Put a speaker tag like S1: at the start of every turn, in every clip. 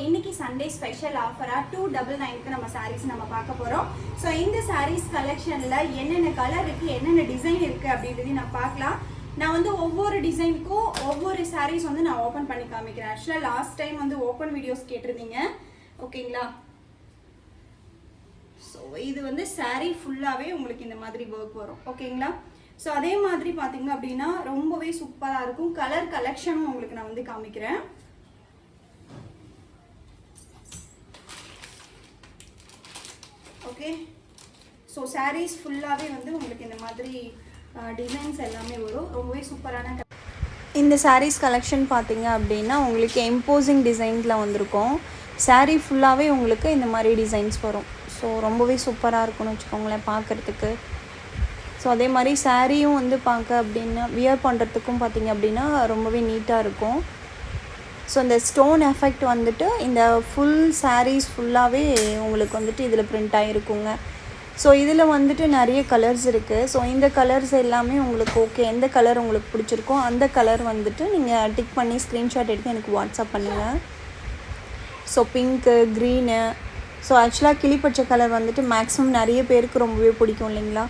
S1: இன்னைக்கு Sunday special ஆஃபரா 299க்கு நம்ம sarees நம்ம பார்க்க போறோம். ஸோ இந்த sarees கலெக்ஷன்ல என்னென்ன கலர் இருக்கு, என்னென்ன டிசைன் இருக்கு அப்படின்றதையும் நான் பார்க்கலாம். நான் வந்து ஒவ்வொரு டிசைனுக்கும் ஒவ்வொரு sarees வந்து நான் ஓப்பன் பண்ணி காமிக்கிறேன். ஆக்சுவலாக லாஸ்ட் டைம் வந்து ஓப்பன் வீடியோஸ் கேட்டிருந்தீங்க, ஓகேங்களா? ஸோ இது வந்து saree ஃபுல்லாகவே உங்களுக்கு இந்த மாதிரி ஒர்க் வரும், ஓகேங்களா? ஸோ அதே மாதிரி பார்த்தீங்க அப்படின்னா ரொம்பவே சூப்பராக இருக்கும். கலர் கலெக்ஷனும் உங்களுக்கு நான் வந்து காமிக்கிறேன். ஓகே, ஸோ sarees ஃபுல்லாகவே வந்து உங்களுக்கு இந்த மாதிரி டிசைன்ஸ் எல்லாமே வரும். ரொம்பவே சூப்பரான
S2: இந்த sarees கலெக்ஷன் பார்த்தீங்க அப்படின்னா உங்களுக்கு எம்போசிங் டிசைன்ஸில் வந்திருக்கும். saree ஃபுல்லாகவே உங்களுக்கு இந்த மாதிரி டிசைன்ஸ் வரும். ஸோ ரொம்பவே சூப்பராக இருக்கும்னு வச்சுக்கோங்களேன் பார்க்குறதுக்கு. ஸோ அதே மாதிரி சாரியும் வந்து பார்க்க அப்படின்னா வியர் பண்ணுறதுக்கும் பார்த்திங்க அப்படின்னா ரொம்பவே நீட்டாக இருக்கும். ஸோ இந்த ஸ்டோன் எஃபெக்ட் வந்துட்டு இந்த ஃபுல் sarees ஃபுல்லாகவே உங்களுக்கு வந்துட்டு இதில் பிரிண்ட் ஆகிருக்குங்க. ஸோ இதில் வந்துட்டு நிறைய கலர்ஸ் இருக்குது. ஸோ இந்த கலர்ஸ் எல்லாமே உங்களுக்கு ஓகே, எந்த கலர் உங்களுக்கு பிடிச்சிருக்கோ அந்த கலர் வந்துட்டு நீங்கள் டிக் பண்ணி ஸ்க்ரீன்ஷாட் எடுத்து எனக்கு வாட்ஸ்அப் பண்ணுங்கள். ஸோ பிங்க்கு, க்ரீனு, ஸோ ஆக்சுவலாக கிளிப்பச்சை கலர் வந்துட்டு மேக்ஸிமம் நிறைய பேருக்கு ரொம்பவே பிடிக்கும் இல்லைங்களா?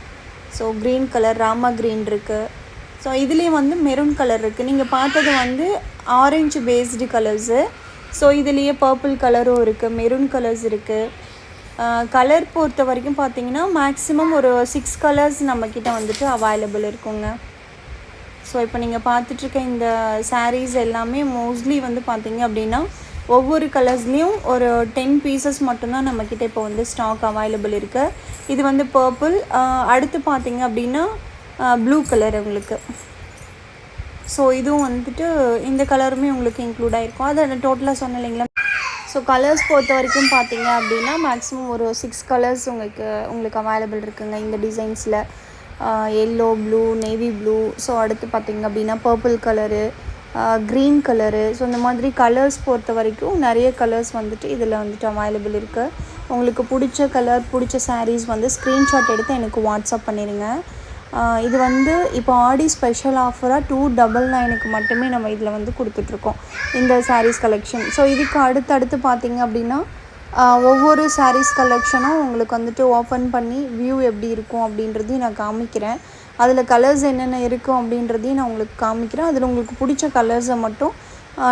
S2: So green colour, Rama green இருக்குது. ஸோ இதுலேயும் வந்து மெரூன் கலர் இருக்குது. நீங்கள் பார்த்தது வந்து ஆரஞ்சு பேஸ்டு கலர்ஸு. ஸோ இதுலேயே பர்பிள் கலரும் இருக்குது, மெரூன் கலர்ஸ் இருக்குது. கலர் பொறுத்த வரைக்கும் பார்த்தீங்கன்னா மேக்ஸிமம் ஒரு 6 கலர்ஸ் நம்மக்கிட்ட வந்துட்டு அவைலபிள் இருக்குங்க. ஸோ இப்போ நீங்கள் பார்த்துட்ருக்க இந்த sarees எல்லாமே மோஸ்ட்லி வந்து பார்த்தீங்க அப்படின்னா ஒவ்வொரு கலர்ஸ்லேயும் ஒரு 10 பீசஸ் மட்டும்தான் நம்மக்கிட்ட இப்போ வந்து ஸ்டாக் அவைலபிள் இருக்குது. இது வந்து பர்பிள், அடுத்து பார்த்தீங்க அப்படின்னா ப்ளூ கலர் உங்களுக்கு. ஸோ இதுவும் வந்துட்டு இந்த கலருமே உங்களுக்கு இன்க்ளூட் ஆகிருக்கும். அதை டோட்டலாக சொன்னேன் இல்லைங்களா? ஸோ கலர்ஸ் பொறுத்த வரைக்கும் பார்த்தீங்க அப்படின்னா மேக்ஸிமம் ஒரு 6 கலர்ஸ் உங்களுக்கு அவைலபிள் இருக்குங்க இந்த டிசைன்ஸில். Yellow, blue, navy blue, so அடுத்து பார்த்தீங்க அப்படின்னா purple colour, green colour. So இந்த மாதிரி கலர்ஸ் பொறுத்த வரைக்கும் நிறைய கலர்ஸ் வந்துட்டு இதில் வந்துட்டு அவைலபிள் இருக்குது. உங்களுக்கு பிடிச்ச கலர், பிடிச்ச sarees வந்து ஸ்க்ரீன்ஷாட் எடுத்து எனக்கு வாட்ஸ்அப் பண்ணிடுங்க. இது வந்து இப்போ ஆடி ஸ்பெஷல் ஆஃபராக 299க்கு மட்டுமே நம்ம இதில் வந்து கொடுத்துட்ருக்கோம் இந்த sarees கலெக்ஷன். ஸோ இதுக்கு அடுத்தடுத்து பார்த்திங்க அப்படின்னா ஒவ்வொரு sarees கலெக்ஷனும் உங்களுக்கு வந்துட்டு ஓப்பன் பண்ணி வியூ எப்படி இருக்கும் அப்படின்றதையும் நான் காமிக்கிறேன். அதில் கலர்ஸ் என்னென்ன இருக்கும் அப்படின்றதையும் நான் உங்களுக்கு காமிக்கிறேன். அதில் உங்களுக்கு பிடிச்ச கலர்ஸை மட்டும்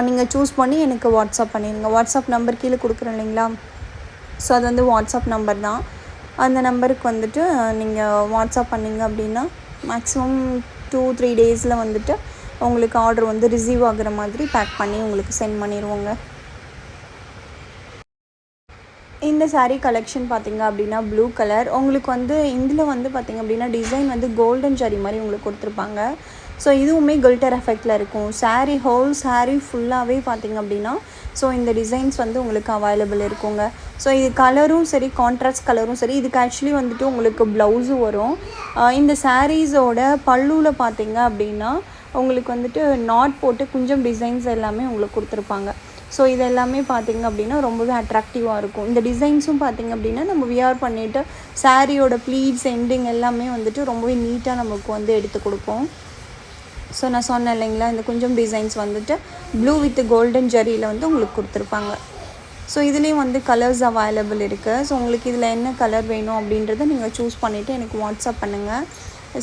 S2: நீங்கள் சூஸ் பண்ணி எனக்கு வாட்ஸ்அப் பண்ணிடுங்க. வாட்ஸ்அப் நம்பர் கீழே கொடுக்குறேன் இல்லைங்களா? ஸோ அது வந்து வாட்ஸ்அப் நம்பர் தான். அந்த நம்பருக்கு வந்துட்டு நீங்கள் வாட்ஸ்அப் பண்ணிங்க அப்படின்னா மேக்ஸிமம் 2-3 டேஸில் வந்துட்டு உங்களுக்கு ஆர்டர் வந்து ரிசீவ் ஆகுற மாதிரி பேக் பண்ணி உங்களுக்கு சென்ட் பண்ணிடுவோங்க. இந்த saree கலெக்ஷன் பார்த்திங்க அப்படின்னா ப்ளூ கலர். உங்களுக்கு வந்து இதில் வந்து பார்த்திங்க அப்படின்னா டிசைன் வந்து கோல்டன் ஜரி மாதிரி உங்களுக்கு கொடுத்துருப்பாங்க. ஸோ இதுவுமே கில்டர் எஃபெக்டில் இருக்கும். ஹோல் saree ஃபுல்லாகவே பார்த்திங்க அப்படின்னா ஸோ இந்த டிசைன்ஸ் வந்து உங்களுக்கு அவைலபிள் இருக்குங்க. ஸோ இது கலரும் சரி, கான்ட்ராஸ்ட் கலரும் சரி. இதுக்கு ஆக்சுவலி வந்துட்டு உங்களுக்கு ப்ளவுஸும் வரும். இந்த சாரீஸோட பல்லுவில் பார்த்திங்க அப்படின்னா உங்களுக்கு வந்துட்டு நாட் போட்டு கொஞ்சம் டிசைன்ஸ் எல்லாமே உங்களுக்கு கொடுத்துருப்பாங்க. ஸோ இது எல்லாமே பார்த்திங்க அப்படின்னா ரொம்பவே அட்ராக்டிவாக இருக்கும். இந்த டிசைன்ஸும் பார்த்திங்க அப்படின்னா நம்ம வியர் பண்ணிவிட்டு சாரியோட ப்ளீட்ஸ் எண்டிங் எல்லாமே வந்துட்டு ரொம்பவே நீட்டாக நமக்கு வந்து எடுத்து கொடுப்போம். ஸோ நான் சொன்னேன் இல்லைங்களா, இந்த கொஞ்சம் டிசைன்ஸ் வந்துட்டு ப்ளூ வித் கோல்டன் ஜரியில் வந்து உங்களுக்கு கொடுத்துருப்பாங்க. ஸோ இதுலேயும் வந்து கலர்ஸ் அவைலபிள் இருக்குது. ஸோ உங்களுக்கு இதில் என்ன கலர் வேணும் அப்படின்றத நீங்கள் சூஸ் பண்ணிவிட்டு எனக்கு வாட்ஸ்அப் பண்ணுங்கள்.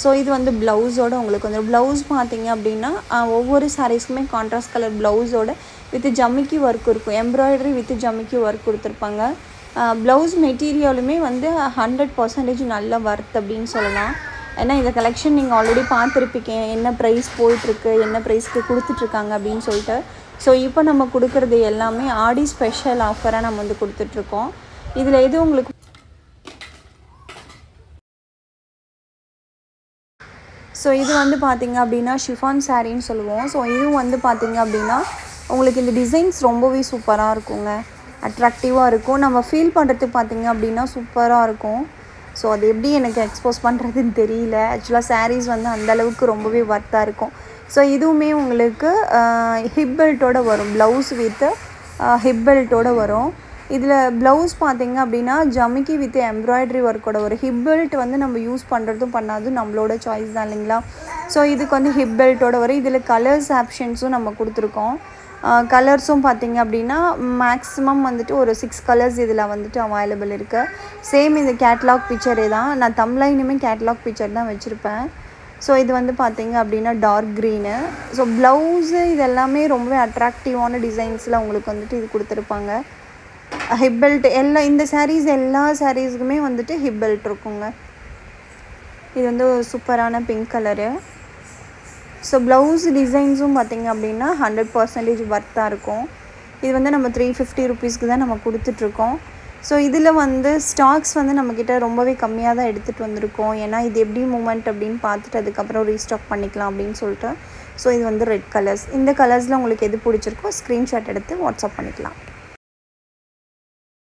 S2: ஸோ இது வந்து ப்ளவுஸோடு உங்களுக்கு வந்து ப்ளவுஸ் பார்த்திங்க அப்படின்னா ஒவ்வொரு சாரீஸ்க்குமே கான்ட்ராஸ்ட் கலர் ப்ளவுஸோட வித் ஜமிக்கி ஒர்க் இருக்கும். எம்ப்ராய்டரி வித் ஜமிக்கி ஒர்க் கொடுத்துருப்பாங்க. ப்ளவுஸ் மெட்டீரியலுமே வந்து 100% நல்ல ஒர்த் அப்படின்னு சொல்லலாம். ஏன்னா இந்த கலெக்ஷன் நீங்கள் ஆல்ரெடி பார்த்துருப்பீங்க, என்ன ப்ரைஸ் போயிட்டுருக்கு, என்ன ப்ரைஸ்க்கு கொடுத்துட்ருக்காங்க அப்படின்னு சொல்லிட்டு. ஸோ இப்போ நம்ம கொடுக்குறது எல்லாமே ஆடி ஸ்பெஷல் ஆஃபராக நம்ம வந்து கொடுத்துட்ருக்கோம். இதில் எது உங்களுக்கு ஸோ இது வந்து பார்த்திங்க அப்படின்னா ஷிஃபான் சாரின்னு சொல்லுவோம். ஸோ இதுவும் வந்து பார்த்திங்க அப்படின்னா உங்களுக்கு இந்த டிசைன்ஸ் ரொம்பவே சூப்பராக இருக்குங்க, அட்ராக்டிவாக இருக்கும். நம்ம ஃபீல் பண்ணுறதுக்கு பார்த்திங்க அப்படின்னா சூப்பராக இருக்கும். ஸோ அது எப்படி எனக்கு எக்ஸ்போஸ் பண்ணுறதுன்னு தெரியல. ஆக்சுவலாக sarees வந்து அந்தளவுக்கு ரொம்பவே ஒர்த்தாக இருக்கும். ஸோ இதுவுமே உங்களுக்கு ஹிப் பெல்ட்டோடு வரும். ப்ளவுஸ் வித் ஹிப் பெல்ட்டோடு வரும். இதில் ப்ளவுஸ் பார்த்திங்க அப்படின்னா ஜமிக்கி வித் எம்ப்ராய்டரி ஒர்க்கோட ஒரு ஹிப் பெல்ட் வந்து நம்ம யூஸ் பண்ணுறதும் பண்ணாதும் நம்மளோட சாய்ஸ் தான் இல்லைங்களா? ஸோ இதுக்கு வந்து ஹிப் பெல்ட்டோட வரும். இதில் கலர்ஸ் ஆப்ஷன்ஸும் நம்ம கொடுத்துருக்கோம். கலர்ஸும் பார்த்தீங்க அப்படின்னா மேக்ஸிமம் வந்துட்டு ஒரு 6 கலர்ஸ் இதில் வந்துட்டு அவைலபிள் இருக்குது. சேம் இது கேட்லாக் பிக்சரே தான். நான் தம்ப்லைனுமே கேட்லாக் பிக்சர் தான் வச்சுருப்பேன். ஸோ இது வந்து பார்த்தீங்க அப்படின்னா டார்க் க்ரீனு. ஸோ ப்ளவுஸு இது எல்லாமே ரொம்பவே அட்ராக்டிவான டிசைன்ஸில் உங்களுக்கு வந்துட்டு இது கொடுத்துருப்பாங்க. ஹிப் பெல்ட் இந்த சாரீஸ் எல்லா சாரீஸுக்குமே வந்துட்டு ஹிப் பெல்ட் இருக்குங்க. இது வந்து ஒரு சூப்பரான பிங்க் கலரு. ஸோ ப்ளவுஸ் டிசைன்ஸும் பார்த்திங்க அப்படின்னா 100% ஒர்த்தாக இருக்கும். இது வந்து நம்ம 350 ருபீஸ்க்கு தான் நம்ம கொடுத்துட்ருக்கோம். ஸோ இதில் வந்து ஸ்டாக்ஸ் வந்து நம்மக்கிட்ட ரொம்பவே கம்மியாக தான் எடுத்துகிட்டு வந்திருக்கோம். ஏன்னா இது எப்படி மூமெண்ட் அப்படின்னு பார்த்துட்டு அதுக்கப்புறம் ரீஸ்டாக் பண்ணிக்கலாம் அப்படின்னு சொல்லிட்டு. ஸோ இது வந்து ரெட் கலர்ஸ். இந்த கலர்ஸில் உங்களுக்கு எது பிடிச்சிருக்கோ ஸ்க்ரீன்ஷாட் எடுத்து வாட்ஸ்அப் பண்ணிக்கலாம்.